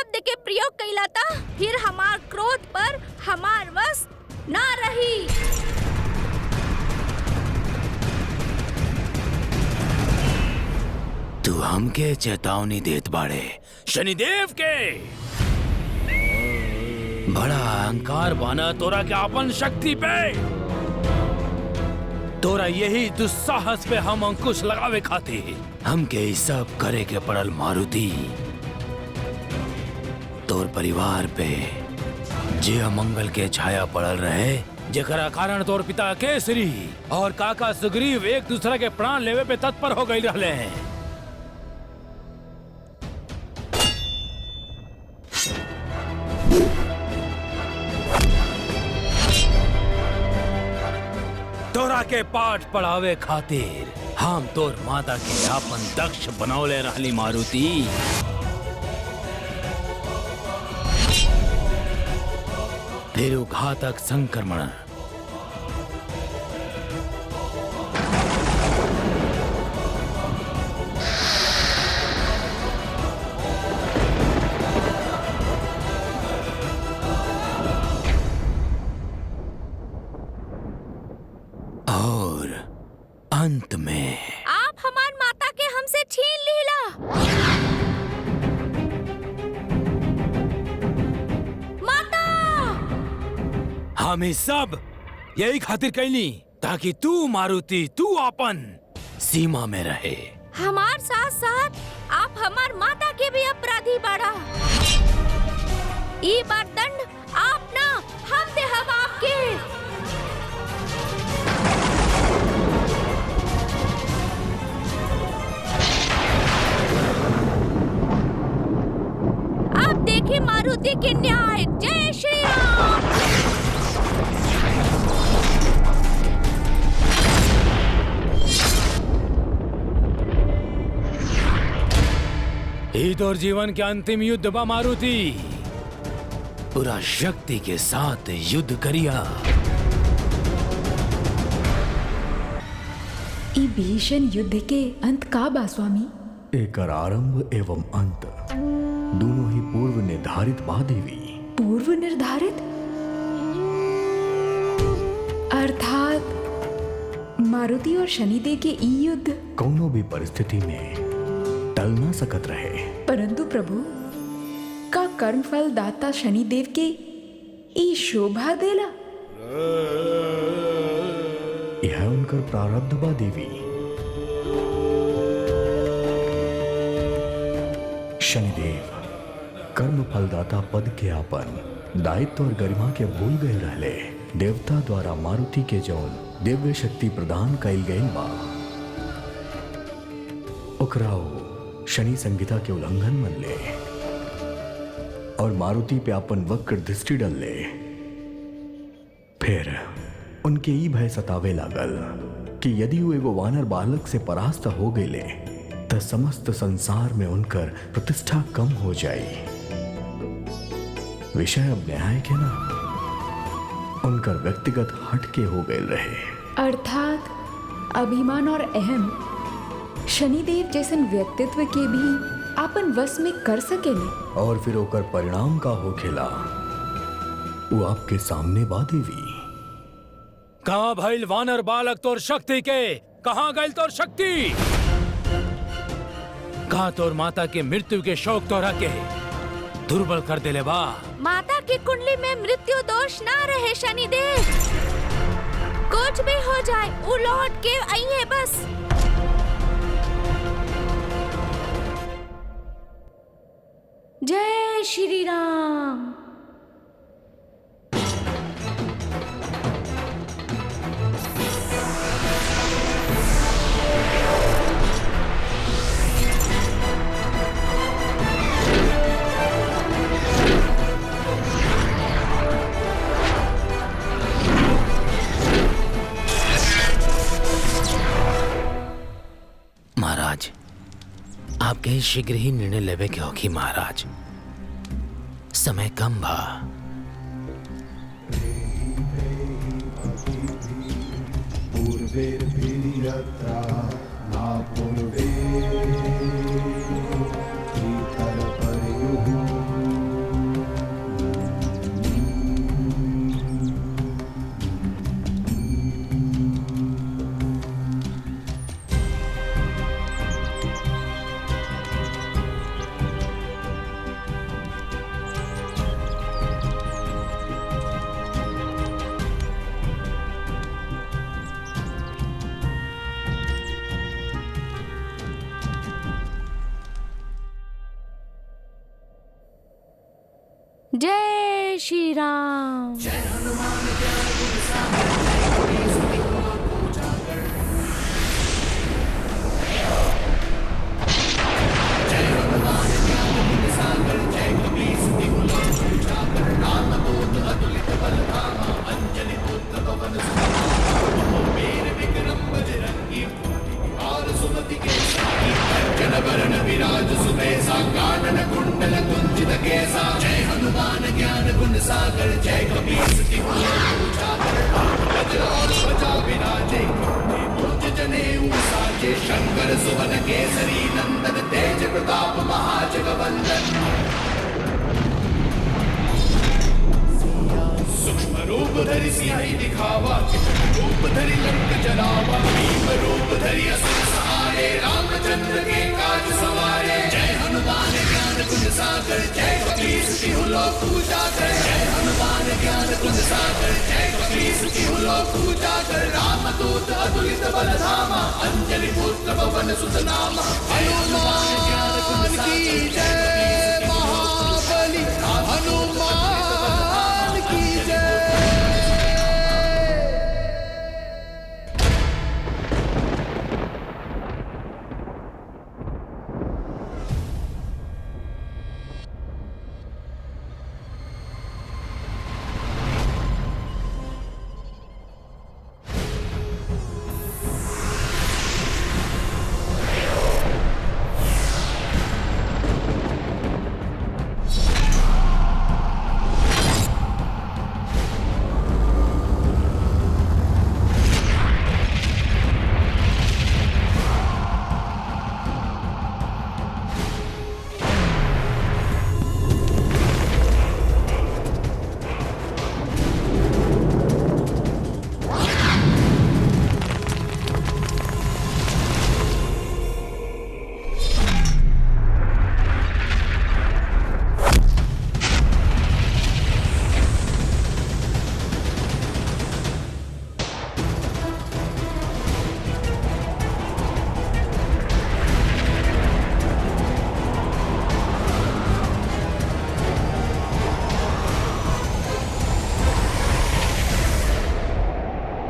शब्द के प्रयोग कैला था, फिर हमार क्रोध पर हमार वश ना रही। तू हमके चेतावनी देत बाड़े शनिदेव के। बड़ा अहंकार बाना तोरा के अपन शक्ति पे। तोरा यही दुस्साहस पे हम अंकुश लगावे खातिर हमके ई सब करे के पड़ल मारुति। तोर परिवार पे जे अमंगल के छाया पड़ल रहे, जेकरा कारण तोर पिता केसरी और काका सुग्रीव एक दूसरे के प्राण लेवे पे तत्पर हो गई रहले हैं। तोरा के पाठ पढ़ावे खातिर हम तोर माता के अपन दक्ष बनौले रहली मारुति। फिर वो घातक संक्रमण और अंत में आप हमार माता के हमसे छीन लीला। माता! हम ही सब यही खातिर कैली ताकि तू मारुति तू अपन सीमा में रहे। हमार साथ साथ आप हमार माता के भी अपराधी बाड़ा। ई बार दंड आप ना हम दे हम आपके। आप देखिए मारुति के न्याय। जय श्री राम। ई तोर जीवन के अंतिम युद्ध बा मारुति। पूरा शक्ति के साथ युद्ध करिया। ई भीषण युद्ध के अंत का बा स्वामी? एकर आरंभ एवं अंत दोनों ही पूर्व निर्धारित बा देवी। पूर्व निर्धारित अर्थात मारुति और शनिदेव के ई युद्ध कौनो भी परिस्थिति में टल ना सकत रहे। परंतु प्रभु का कर्मफल दाता शनिदेव के ई शोभा देला। यह उनकर प्रारब्ध बा देवी। शनिदेव कर्म फलदाता पद के आपन दायित्व और गरिमा के भूल गए रहले। देवता द्वारा मारुति के जौन दिव्य शक्ति प्रदान कइल गइल बा, ओकरा शनि संहिता के उल्लंघन मन ले और मारुति पे अपन वक्र दृष्टि डल ले। फिर उनके ई भय सतावे लागल कि यदि वो एगो वानर बालक से परास्त हो गए तो समस्त संसार में उनकर प्रतिष्ठा कम हो जाए। विषय अब न्याय के ना उनकर व्यक्तिगत हट के हो गए रहे। अर्थात अभिमान और अहम शनिदेव जैसन व्यक्तित्व के भी आपन वश में कर सकेले। और फिर ओकर परिणाम का होखेला वो आपके सामने बा देवी। कहाँ भइल वानर बालक तोर शक्ति के? कहाँ गइल तोर शक्ति? कहाँ तोर माता के मृत्यु के शोक तोरा के दुर्बल कर देले बा? माता की कुंडली में मृत्यु दोष ना रहे शनिदेव। कुछ भी हो जाए वो लौट के आइए बस। जय श्री राम। महाराज, आपके शीघ्र ही निर्णय लेवे के होगी महाराज। समय कम बा। जय श्री राम।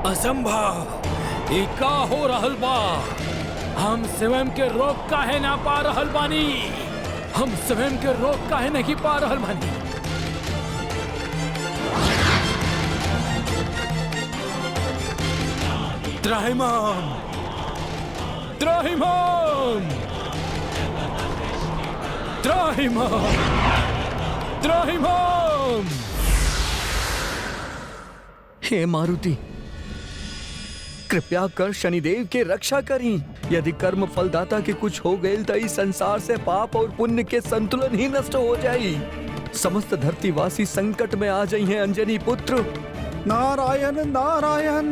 असंभव, ई का हो रहल बा? हम स्वयं के रोक काहे ना पा रहल बानी? हम स्वयं के रोक काहे नहीं पा रहल बानी? त्राहिमाम, त्राहिमाम, त्राहिमाम, त्राहिमाम। हे मारुति, कृपया कर शनिदेव के रक्षा करी। यदि कर्म फलदाता के कुछ हो गए तो इस संसार से पाप और पुण्य के संतुलन ही नष्ट हो जाई। समस्त धरतीवासी संकट में आ जाई हैं। अंजनी पुत्र नारायण नारायण।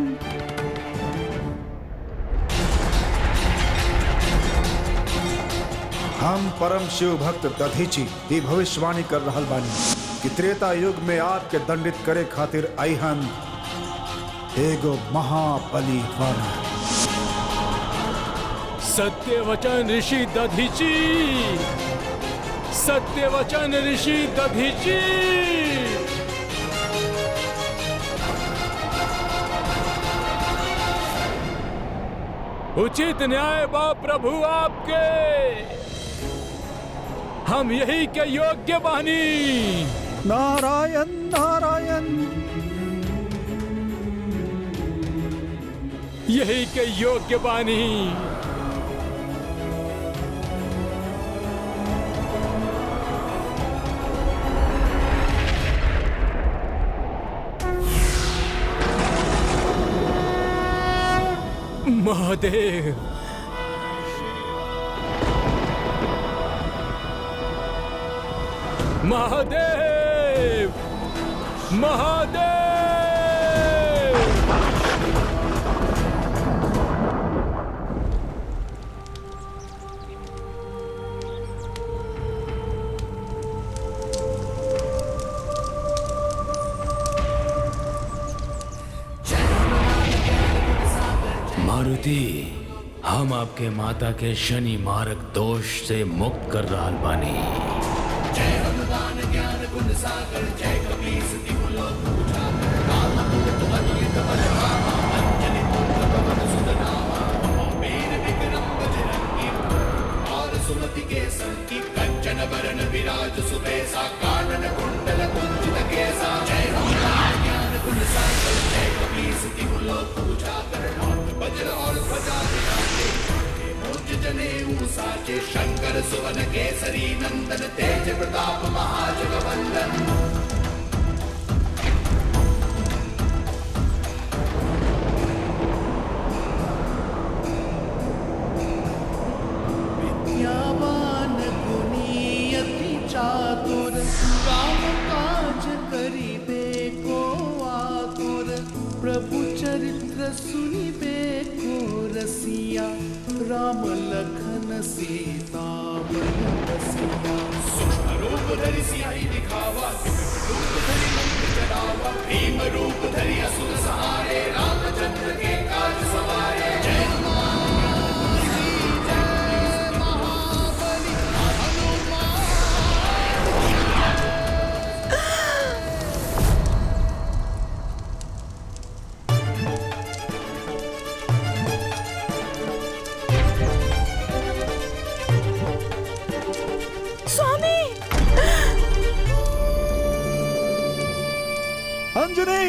हम परम शिव भक्त दधीची ये भविष्यवाणी कर रहल बानी कि त्रेता युग में आपके दंडित करे खातिर आईहन एगो महाबली वानर। सत्यवचन ऋषि दधीची, सत्यवचन ऋषि दधीची। उचित न्याय बा प्रभु आपके, हम यही के योग्य बानी। नारायण नारायण। यही के योग्य बानी। महादेव, महादेव, महादेव। मारुति, हम आपके माता के शनि मारक दोष से मुक्त कर रहल बानी। विद्यावान गुणी अति चातुर, काम काज करिबे को आतुर, प्रभु चरित्र सुनिबे को रसिया, राम लखन सीता बन बसिया। सूक्ष्म रूप धरि सियाहि दिखावा, रूप धरि मंत्र चढ़ावा, भीम रूप धरि असुर सहारे, रामचंद्र के काज सवारे। जय अंजनी!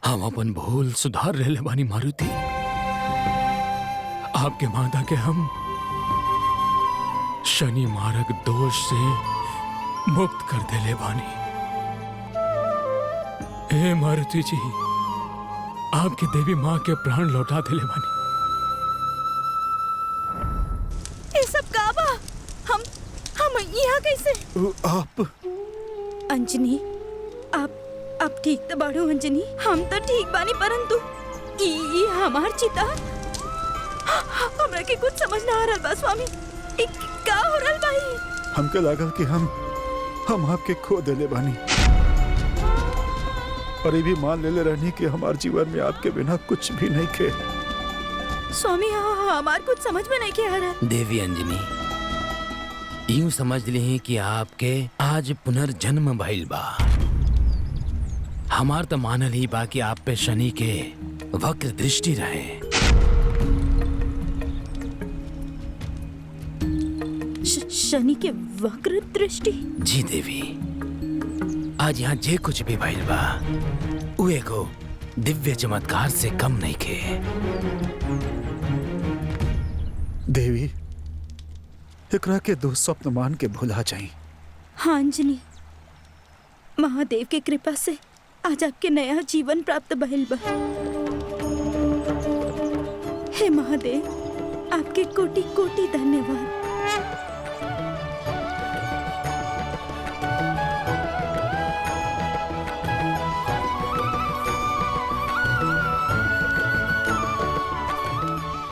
हम अपन भूल सुधार रहे बानी मारुति। आपके मादा के हम शनि मारक दोष से मुक्त कर देले बानी। हे मारुति जी, आपकी देवी माँ के प्राण लौटा देले बानी। ये सब का बा? हम यहाँ कैसे? आप अंजनी, आप ठीक तो बाड़ू अंजनी? हम तो ठीक बानी, परंतु ई हमार चिता हमरा के कुछ समझ ना आ रहल बा स्वामी। ई का हो रहल बा? हमके लागल कि हम आपके खो देले बानी, और ये भी मान लेले रहनी कि हमार जीवन में आपके बिना कुछ भी नहीं खे। स्वामी, हमार कुछ समझ में नहीं आ रहा। देवी अंजनी, यूं समझ ली कि आपके आज पुनर्जन्म भइल बा। हमार तो मानल ही बा कि आप पे शनि के वक्र दृष्टि रहे। शनि के वक्र दृष्टि? जी देवी, आज यहाँ जे कुछ भी भइल बा उ एगो दिव्य चमत्कार से कम नहीं के। देवी, एकरा के दो स्वप्न मान के भुला जाई। हाँ अंजनी, महादेव के कृपा से आज आपके नया जीवन प्राप्त भइल बा। हे महादेव, आपके कोटि कोटि धन्यवाद।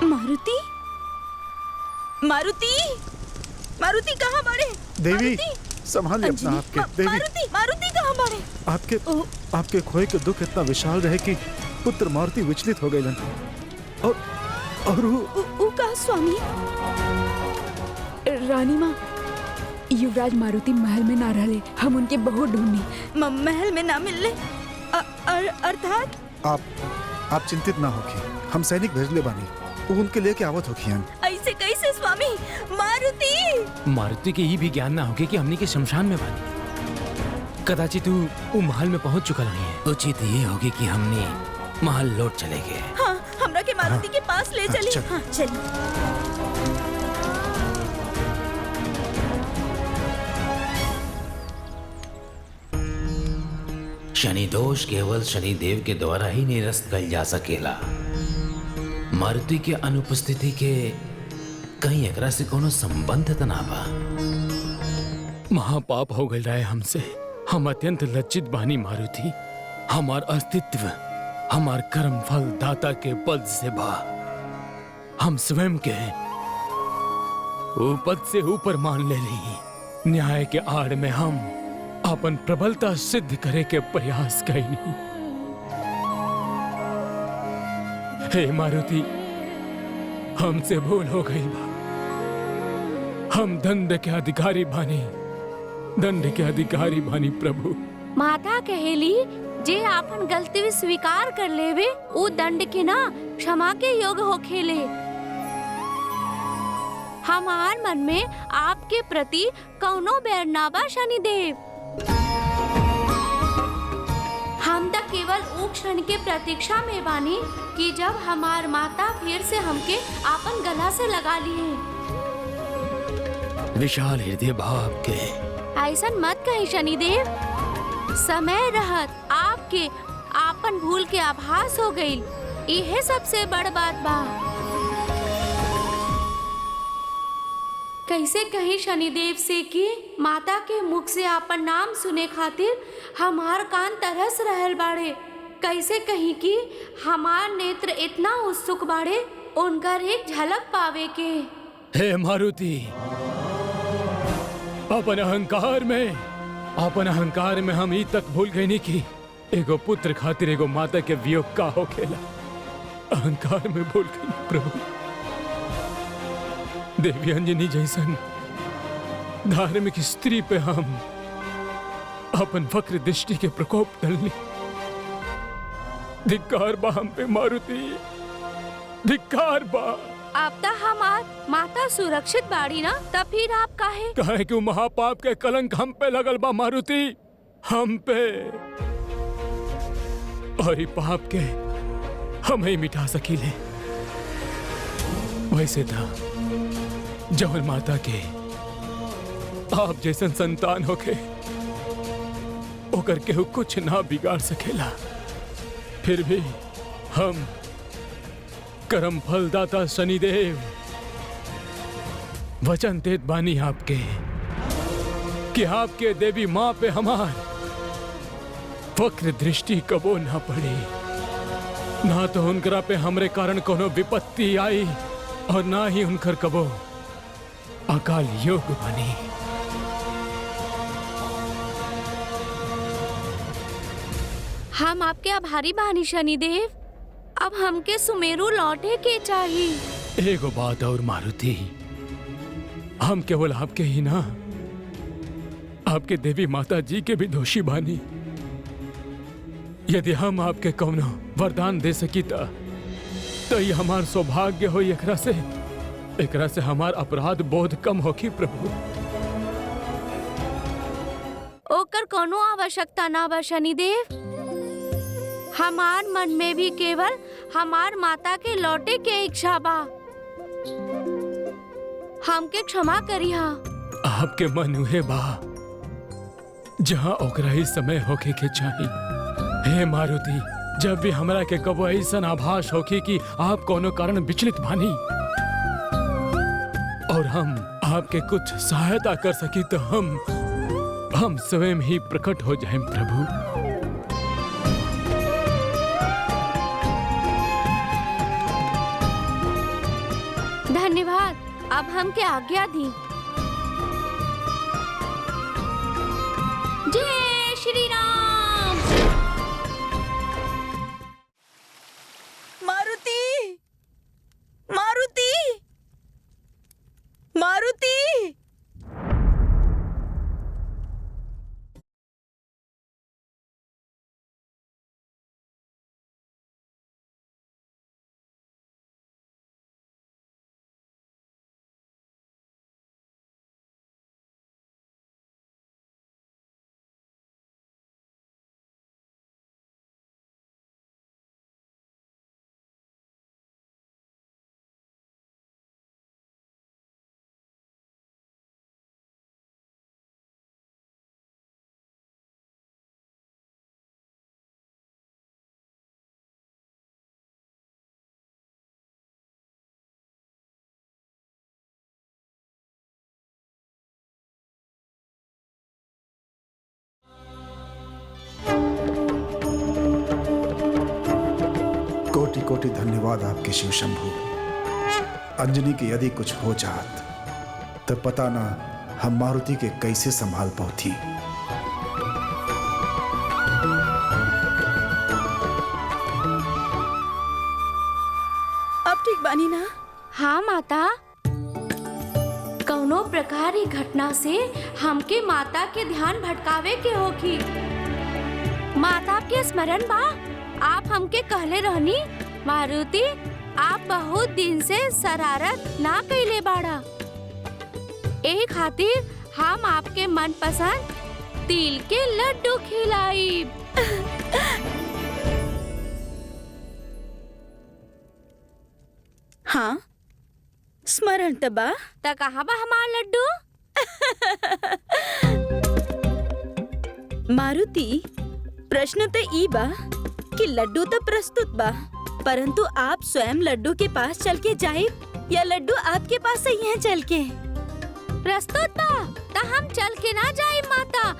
मारुति, मारुति, मारुति कहाँ बाड़े? देवी, मारुति! संभालिए अपना आपके। देवी, मारुति कहाँ बाड़े? आपके खोए के दुख इतना विशाल रहे कि पुत्र मारुति विचलित हो गए। और उ का स्वामी? रानी माँ, युवराज मारुति महल में ना रहले, हम उनके बहुत ढूंढनी। महल में ना मिलले? अर्थात? आप चिंतित ना होखी, हम सैनिक भेजले बानी, वो उनके लेके आवत होखियन। ऐसे कैसे स्वामी? मारुति! मारुति के ही भी ज्ञान ना होगे कि हमने के शमशान में बानी। कदाचित तू वो महल में पहुंच चुका नहीं है। उचित ये होगी कि हमने महल लौट चले गए। हाँ, हमरा के मारुति के पास ले चली। चल। हाँ, चलिए। शनि दोष केवल शनि देव के द्वारा ही निरस्त कल जा सकेला। मारुति के अनुपस्थिति के कहीं एकरा से कोनो संबंध त ना बा। महापाप हो गए रहे हमसे। हम अत्यंत लज्जित बानी मारुति। हमार अस्तित्व हमार कर्म फल दाता के पद से बा। हम स्वयं के वो पद से ऊपर मान ले ली। न्याय के आड़ में हम अपन प्रबलता सिद्ध करे के प्रयास कईनी। हे मारुति, हमसे भूल हो गई बा। हम दंड के अधिकारी बानी, दंड के अधिकारी बानी प्रभु। माता कहेली जे आपन गलती स्वीकार कर लेवे वो दंड के ना क्षमा के योग हो खेले। हमार मन में आपके प्रति कौनो बैर ना बा शनिदेव। हम तक केवल वो क्षण के प्रतीक्षा में बानी कि जब हमार माता फिर से हमके आपन गला से लगा लिए। विशाल हृदय भाव के ऐसा मत कही शनिदेव। समय रहत आपके आपन भूल के आभास हो गई, यह सबसे बड़ बात बा। कैसे कही शनिदेव से कि माता के मुख से आपन नाम सुने खातिर हमार कान तरस रहल बाड़े। कैसे कही कि हमार नेत्र इतना उत्सुक बाड़े उनकर एक झलक पावे के। हे मारुति, अपन अहंकार में हम ई तक भूल गए नहीं कि एगो पुत्र खातिर एगो माता के वियोग का हो खेला। अहंकार में भूल गई प्रभु। देवी अंजनी जैसन धार्मिक स्त्री पे हम अपन वक्र दृष्टि के प्रकोप डालनी। धिक्कार बा हम पे मारुति, धिक्कार बा। आप तो हमार माता सुरक्षित बाड़ी ना, तब फिर आप काहे? कहे कि महापाप के कलंक हम पे लगल बा मारुति, हम पे। और पाप के हम ही मिटा सकीले। वैसे था जवन माता के आप जैसन संतान होके ओकर केहू कुछ ना बिगाड़ सकेला। फिर भी हम कर्म फलदाता शनिदेव वचन देत बानी आपके कि आपके देवी माँ पे हमार वक्र दृष्टि कबो ना पड़ी, ना तो उनकरा पे हमरे कारण कोनो विपत्ति आई और ना ही उनकर कबो अकाल योग बनी। हम आपके आभारी बानी शनिदेव। अब हमके सुमेरु लौटे के चाहिए। एगो बात और मारुति, हम केवल आपके ही ना, आपके देवी माता जी के भी दोषी बानी। यदि हम आपके कौनो वरदान दे सकी तो ये हमार सौभाग्य हो। एकरा से हमार अपराध बोध कम होखी प्रभु। ओकर कोनो आवश्यकता ना बा शनिदेव। हमार मन में भी केवल हमार माता के लौटे के इच्छा बा। हमके क्षमा करिहा। आपके मन हुए बा जहाँ ओकरा ही समय होके के चाहिए। हे मारुति, जब भी हमरा के कबो ऐसा आभास होके कि आप कोनो कारण विचलित बानी और हम आपके कुछ सहायता कर सकी तो हम स्वयं ही प्रकट हो जाएं प्रभु। धन्यवाद। अब हमके आज्ञा दी। जय श्री राम। मारुति, मारुति, मारुति। कोटि कोटि धन्यवाद आपके शिव शंभु। अंजनी की यदि कुछ हो जात तो पता ना हम मारुति के कैसे संभाल पाती। अब ठीक बानी ना? हाँ माता, कौनो प्रकार की घटना से हमके माता के ध्यान भटकावे के होगी। माता के स्मरण बा, आप हमके कहले रहनी मारुति आप बहुत दिन से शरारत ना कैले बाड़ा, ए खातिर हम आपके मनपसंद तिल के लड्डू खिलाईब। हाँ स्मरण तबा त कहाँ बा हमार लड्डू? मारुति, प्रश्न तो ई बा कि लड्डू तो प्रस्तुत बा, परंतु आप स्वयं लड्डू के पास चल के जाए या लड्डू आपके पास ही है चल के? प्रस्तुत बा त हम चल के ना जाए माता,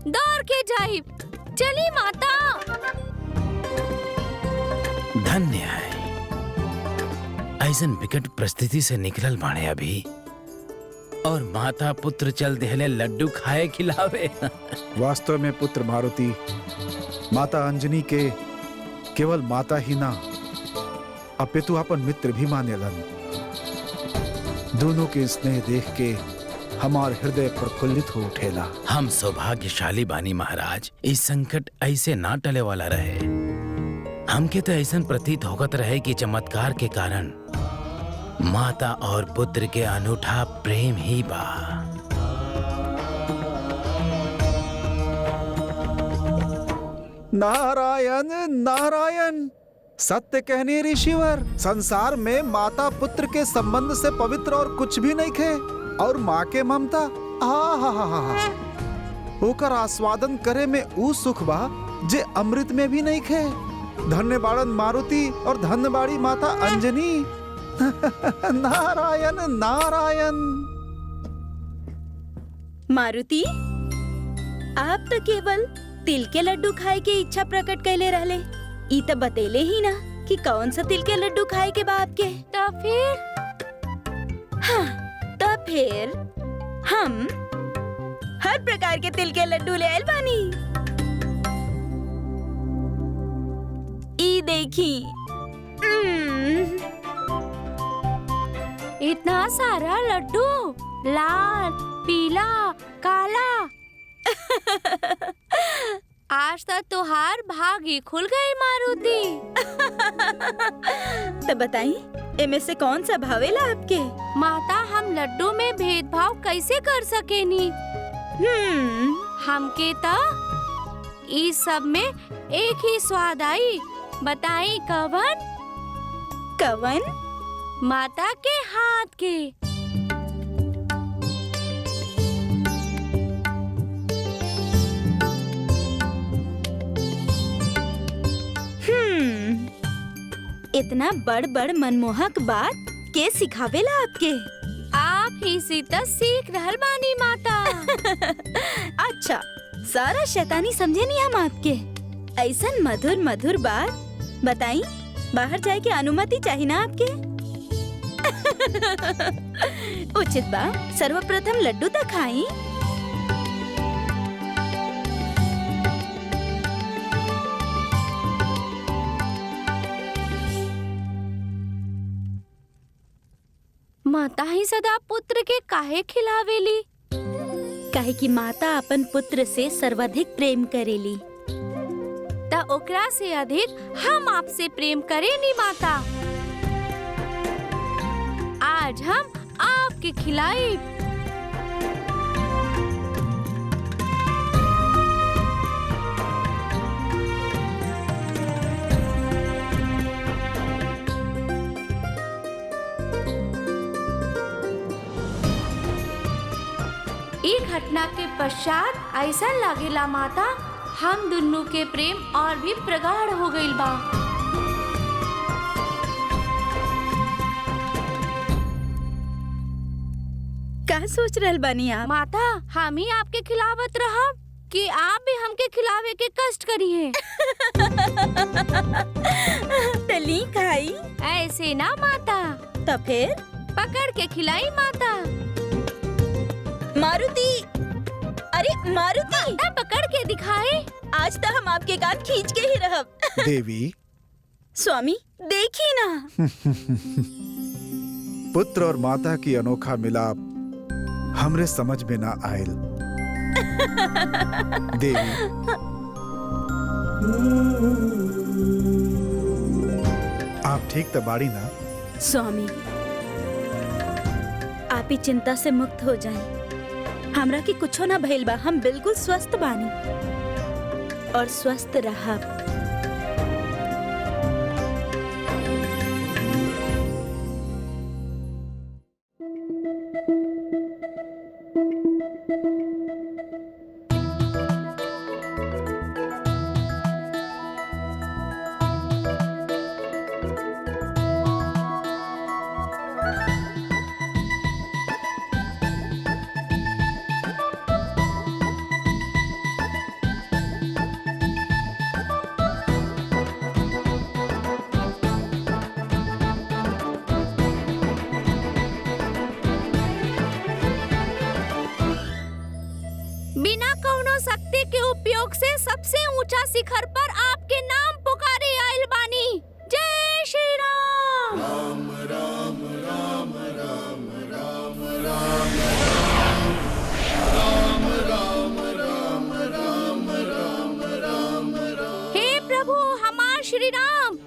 दौड़ के जाए। चली माता। धन्य है, ऐसन विकट परिस्थिति से निकलल बाणे अभी, और माता पुत्र चल देहले लड्डू खाए खिलावे। वास्तव में पुत्र मारुति माता अंजनी के केवल माता ही ना अपितु अपन मित्र भी मानेलन। दोनों के स्नेह देख के हमार हृदय प्रफुल्लित हो उठेला। हम सौभाग्यशाली बानी महाराज, इस संकट ऐसे ना टले वाला रहे। हमके तो ऐसा प्रतीत होगत रहे कि चमत्कार के कारण माता और पुत्र के अनूठा प्रेम ही बा। नारायण नारायण, सत्य कहने ऋषिवर, संसार में माता पुत्र के संबंध से पवित्र और कुछ भी नहीं खे। और माँ के ममता हा ओकर आस्वादन करे में ऊ सुख बा जे अमृत में भी नहीं खे। धन्य बाड़न मारुति और धन्य बाड़ी माता अंजनी। नारायण नारायण। मारुति, आप तो केवल तिल के लड्डू खाए के इच्छा प्रकट कैले रहले, ई तो बतेले ही ना कि कौन सा तिल के लड्डू खाए के बाद के। तो फिर हाँ, तो फिर हम हर प्रकार के तिल के लड्डू ले आयल बानी। ई देखी, इतना सारा लड्डू, लाल पीला काला। आज तक तुहार भाग ही खुल गई मारुति। तो बताई इनमें से कौन सा भावेला आपके? माता, हम लड्डू में भेदभाव कैसे कर सकेनी? हमके तो इस सब में एक ही स्वाद आई। बताई कवन? कवन? माता के हाथ के। इतना बड़ बड़ मनमोहक बात के सिखावेला आपके? आप ही से तो सीख रहल बानी माता। अच्छा, सारा शैतानी समझे नहीं हम आपके। ऐसन मधुर मधुर बात बताई, बाहर जाए के अनुमति चाहिए ना आपके? उचित बा, सर्वप्रथम लड्डू तो खाई। माता ही सदा पुत्र के काहे खिलावेली? काहे कि माता अपन पुत्र से सर्वाधिक प्रेम करेली। त ओकरा से अधिक हम आपसे प्रेम करेनी माता। आज हम आपके खिलाए। घटना के पश्चात ऐसा लागेला माता, हम दोनों के प्रेम और भी प्रगाढ़ हो गइल बा। क्या सोच रहल बानी आप? माता, हम ही आपके खिलावत रहब कि आप भी हमके खिलावे के कष्ट करी हैं? तली खाई ऐसे ना माता। तो फिर पकड़ के खिलाई माता। मारुति, अरे मारुति, पकड़ के दिखाए। आज तक हम आपके कान खींच के ही रहब। देवी, स्वामी देखिए ना। पुत्र और माता की अनोखा मिलाप हमरे समझ में ना आयल। देवी, आप ठीक तो बाड़ी ना? स्वामी, आप ही चिंता से मुक्त हो जाएं। हमरा की कुछो ना भइल बा, हम बिल्कुल स्वस्थ बानी और स्वस्थ रहब। बिना कौनो शक्ति के उपयोग से सबसे ऊंचा शिखर पर आपके नाम पुकारे आयल बानी। जय श्री राम। हे प्रभु हमार श्री राम,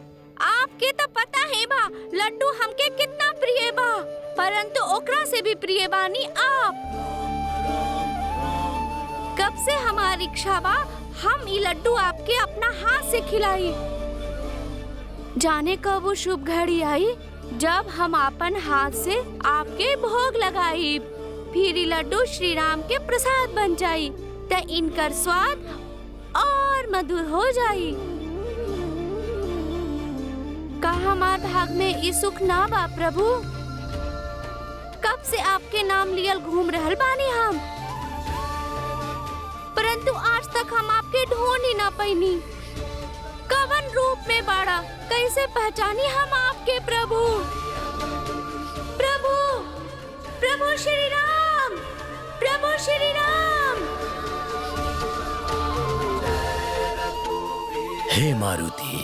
आपके तो पता है बा लड्डू हमके कितना प्रिय बा, परंतु ओकरा से भी प्रिय बानी आप। कब से हमारी इच्छा बा हम ये लड्डू आपके अपना हाथ से खिलाई। जाने कब वो शुभ घड़ी आई जब हम अपन हाथ से आपके भोग लगाई, फिर ये लड्डू श्री राम के प्रसाद बन जाई, त इनकर स्वाद और मधुर हो जाई। का हमार भाग में ये सुख ना बा प्रभु? कब से आपके नाम लियल घूम रहल बानी हम, परंतु आज तक हम आपके ढूंढ ही ना पैनी। कवन रूप में बाड़ा, कैसे पहचानी हम आपके प्रभु? प्रभु, प्रभु श्री राम, प्रभु श्री राम। हे मारुति,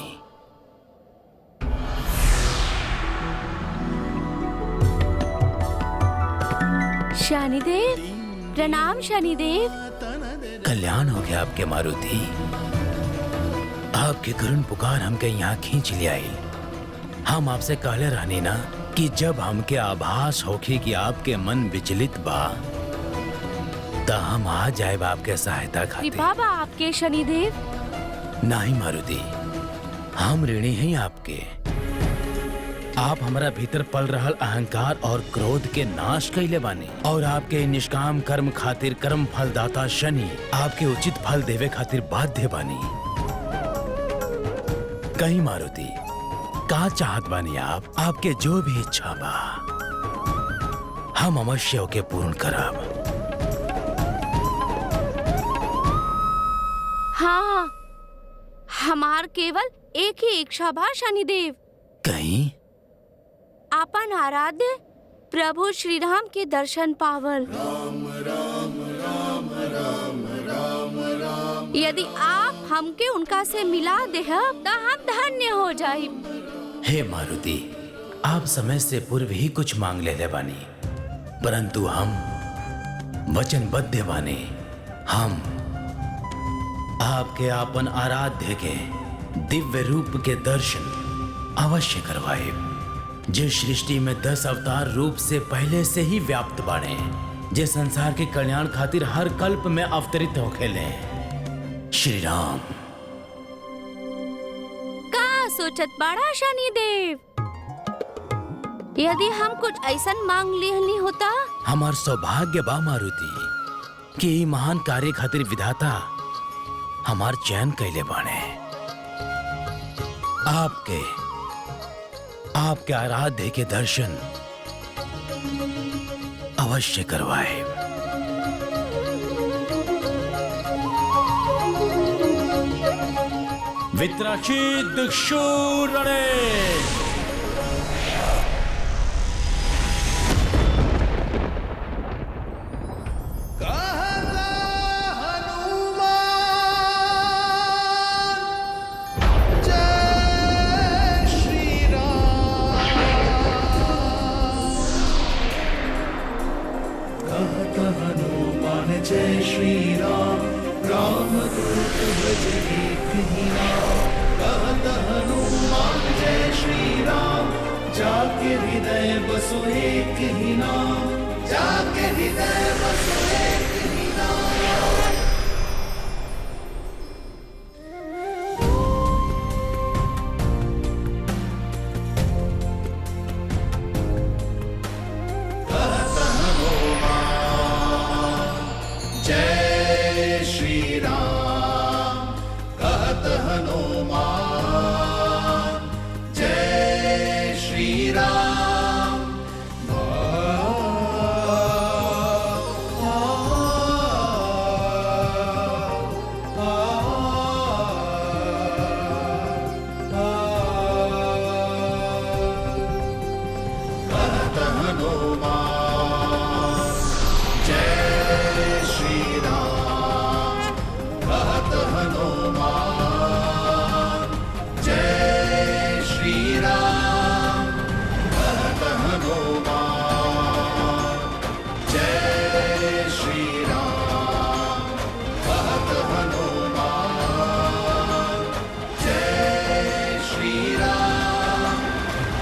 शनिदेव, प्रणाम शनिदेव। कल्याण हो गया आपके मारुति। आपके करुण पुकार हमके यहाँ खींच ले आई। हम आपसे कहले रहनी ना कि जब हमके आभास होखी कि आपके मन विचलित बा त हम आ जाए आपके सहायता खातिर। कृपा बा आपके शनिदेव। नहीं मारुति, हम ऋणी हैं आपके। आप हमारा भीतर पल रहल अहंकार और क्रोध के नाश कैले बानी और आपके निष्काम कर्म खातिर कर्म फलदाता शनि आपके उचित फल देवे खातिर बाध्य बानी। कहीं मारुति, का चाहत बानी आप? आपके जो भी इच्छा बा हम अवश्य होके पूर्ण करब। हाँ, हमार केवल एक ही इच्छा बा शनिदेव। कहीं आपन आराध्य प्रभु श्री राम के दर्शन पावल। यदि आप हमके उनका से मिला देहब तो हम धन्य हो जाइब। हे मारुति, आप समय से पूर्व ही कुछ मांग ले बानी, परंतु हम वचनबद्ध बानी। हम आपके आपन आराध्य के दिव्य रूप के दर्शन अवश्य करवाए, जे सृष्टि में 10 अवतार रूप से पहले से ही व्याप्त बाणे, जे संसार के कल्याण खातिर हर कल्प में अवतरित होखेले। श्री राम। का सोचत बड़ा शनिदेव? यदि हम कुछ ऐसा मांग लेहनी होता। हमार सौभाग्य बा मारुति कि ई महान कार्य खातिर विधाता हमार चयन कैले बाणे। आपके आराध्य के दर्शन अवश्य करवाए। वित्राचित शूरणे। जय श्री राम राम दूत भज एक ही नाम कहत हनुमान जय श्री राम जाके हृदय बसो एक ही नाम जाके हृदय बसो एक ही नाम। जय श्री राम कहत हनुमान जय श्री राम। कहत हनुमान जय श्री राम कहत हनुमान जय श्री राम कहत हनुमान जय श्री राम कहत हनुमान जय श्री राम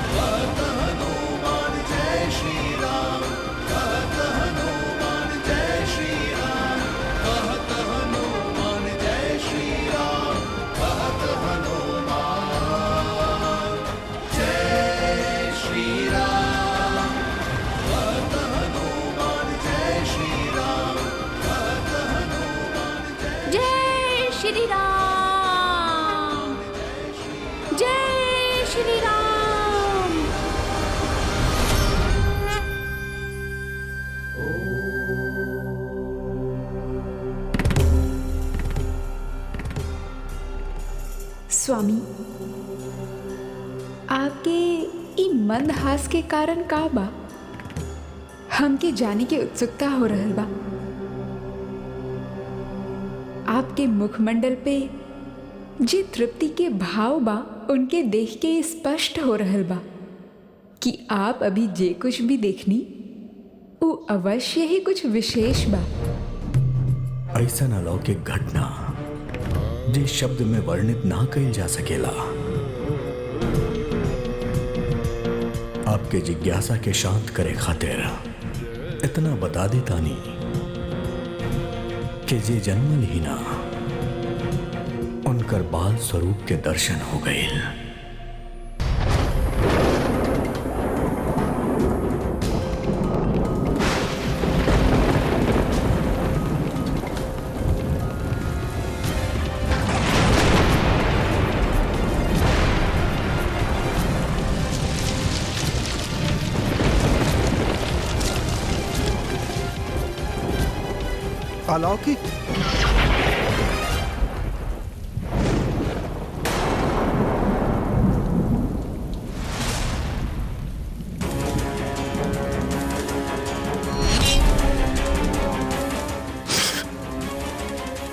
कहत हनुमान जय श्री राम कहत हनुमान जय श्री राम कहत हनुमान जय श्री राम कहत हनुमान जय श्री राम कहत हनुमान जय श्री राम कहत हनुमान जय श्री राम जय श्री राम। स्वामी, आपके ई मंदहास के कारण का बा? हमके जाने के उत्सुकता हो रहल बा। आपके मुखमंडल पे जे तृप्ति के भाव बा उनके देख के स्पष्ट हो रहल बा कि आप अभी जे कुछ भी देखनी वो अवश्य ही कुछ विशेष बा। ऐसा अलौकिक घटना जे शब्द में वर्णित ना कइल जा सकेला। आपके जिज्ञासा के शांत करे खातिर इतना बता देतानी कि जे जन्मल ही ना उनकर बाल स्वरूप के दर्शन हो गए। अलौकिक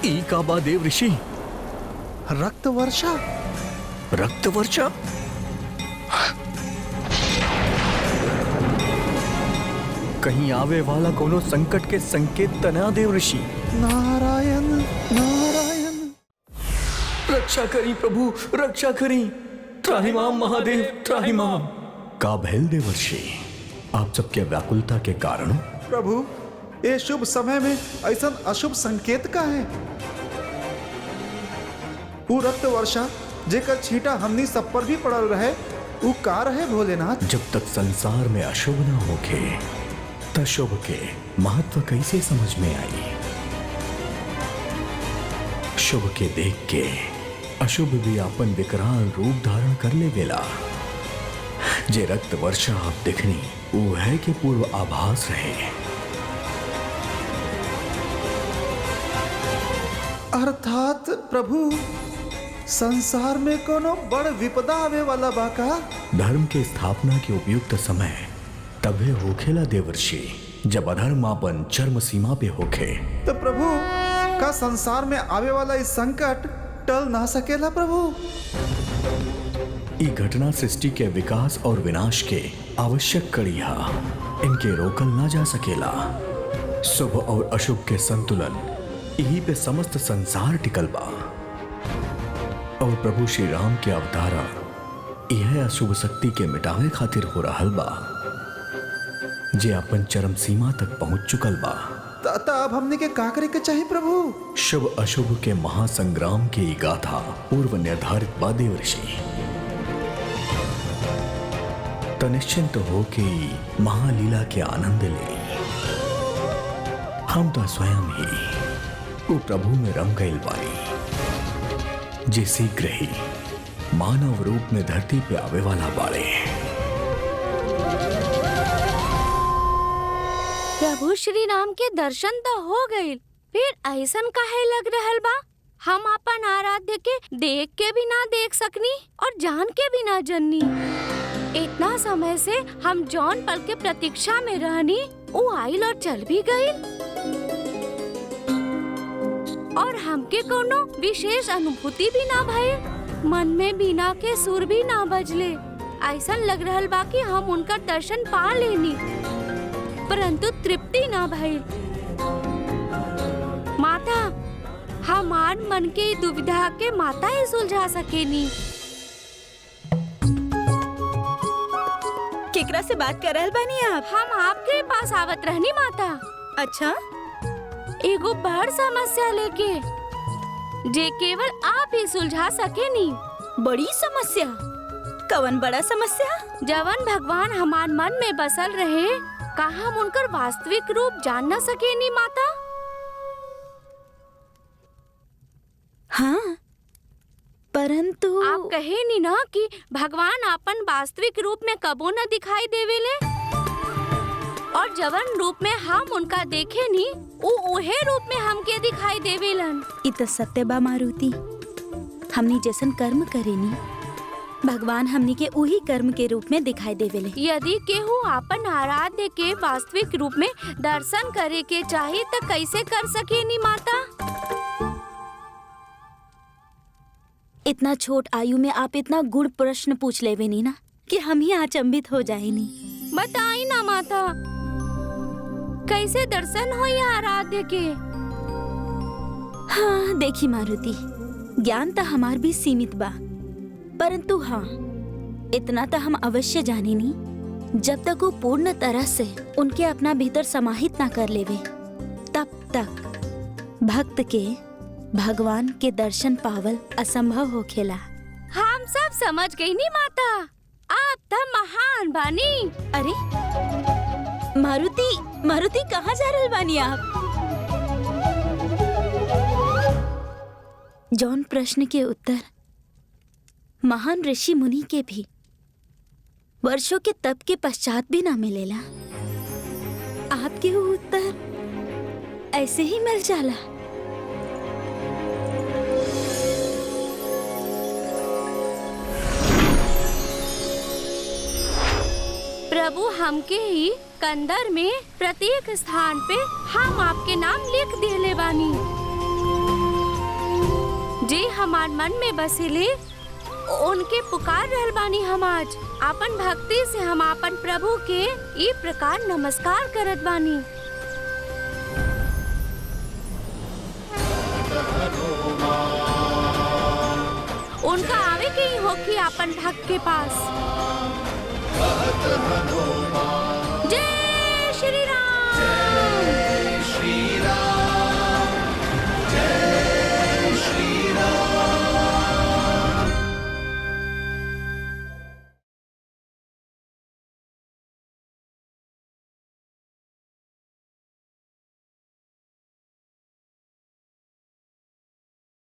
ई का बा देव ऋषि? रक्त वर्षा। रक्त वर्षा? कहीं आवे वाला कोनो संकट के संकेत तना देव ऋषि? नारायण नारायण। रक्षा करी प्रभु, रक्षा करी। त्राहिमाम महादेव, त्राहिमाम। का भैल देवर्षि, आप सबके व्याकुलता के कारण? प्रभु, ये शुभ समय में ऐसा अशुभ संकेत का है? वो रक्त वर्षा जेकर छींटा हमनी सब पर भी पड़ल रहे, वो का रहे भोलेनाथ? जब तक संसार में अशुभ न होके त शुभ के महत्व कैसे समझ में आई? शुभ के देख के अशुभ भी अपन विकराल रूप धारण कर ले गेला। जे रक्त वर्षा आप दिखनी वो है कि पूर्व आभास रहे। अर्थात प्रभु, संसार में कोनो बड़ विपदा आवे वाला बाका? धर्म के स्थापना के उपयुक्त समय तबे होखेला देवर्षि जब अधर्म अपन चरम सीमा पे होखे। तो प्रभु, का संसार में आवे वाला इस संकट टल ना सकेला प्रभु? ई घटना सृष्टि के विकास और विनाश के आवश्यक कड़ी हा। इनके रोकल ना जा सकेला। शुभ और अशुभ के संतुलन यही पे समस्त संसार टिकल बा और प्रभु श्री राम के अवतारा यह अशुभ शक्ति के मिटावे खातिर हो रहल बा जे अपन चरम सीमा तक पहुंच चुकल बा। अब हमने के का करे के चाहिए प्रभु? शुभ अशुभ के महासंग्राम की गाथा पूर्व निर्धारित बा देव ऋषि। निश्चिंत हो के महालीला के आनंद ले। हम तो स्वयं ही वो प्रभु में रम गए बाड़ी जे शीघ्र ही मानव रूप में धरती पे आवे वाला बाड़े। प्रभु श्री राम के दर्शन तो हो गए, फिर ऐसन काहे लग रहल बा? हम अपन आराध्य के देख के भी ना देख सकनी और जान के भी ना जननी। इतना समय से हम जौन पल के प्रतीक्षा में रहनी, वो आइल और चल भी गई और हमके कोनो विशेष अनुभूति भी ना भइल। मन में बीना के सुर भी ना बजले। ऐसा लग रहल बा कि हम उनका दर्शन पा लेनी, परंतु तृप्ति ना भइल। माता, हमार मन के दुविधा के माता ही सुलझा सकेनी। केकरा से बात कर रहल बानी आप? हम आपके पास आवत रहनी माता। अच्छा, एगो बड़ समस्या लेके जे केवल आप ही सुलझा सकेनी। बड़ी समस्या? कवन बड़ा समस्या? जवन भगवान हमार मन में बसल रहे, का हम उनकर वास्तविक रूप जान न सकेनी माता? हाँ, परंतु आप कहे नी ना कि भगवान अपन वास्तविक रूप में कबो न दिखाई देवेले, और जवन रूप में हम उनका देखे नी, उहे रूप में हमके दिखाई देवेलन। इत सत्य बा मारुति। हमनी जैसन कर्म करेनी, भगवान हमनी के उही कर्म के रूप में दिखाई देवेले। यदि केहू अपन आराध्य के वास्तविक रूप में दर्शन करे के चाहे तो कैसे कर सकेनी माता? इतना छोट आयु में आप इतना गुड़ प्रश्न पूछ लेवे नी ना कि हम ही अचंभित हो जाएनी। बताई ना माता, कैसे दर्शन हो या आराध्य के? हाँ देखी मारुति, ज्ञान तो हमार भी सीमित बा, परंतु हाँ इतना तो हम अवश्य जाने नी, जब तक वो पूर्ण तरह से उनके अपना भीतर समाहित ना कर लेवे, तब तक भक्त के भगवान के दर्शन पावल असंभव हो खेला। हम सब समझ गई नी माता, आप तो महान बानी। अरे मारुति कहाँ जा रहल बानी आप? जौन प्रश्न के उत्तर महान ऋषि मुनि के भी वर्षों के तप के पश्चात भी ना मिलेला, आपके वो उत्तर ऐसे ही मिल जाला। प्रभु हमके ही कंदर में प्रत्येक स्थान पे हम आपके नाम लिख देले बानी। जे हमार मन में बसेले उनके पुकार रहल बानी। हम आज अपन भक्ति से हम अपन प्रभु के ई प्रकार नमस्कार करत बानी। उनका आवे के ही होखी अपन भक्त के पास।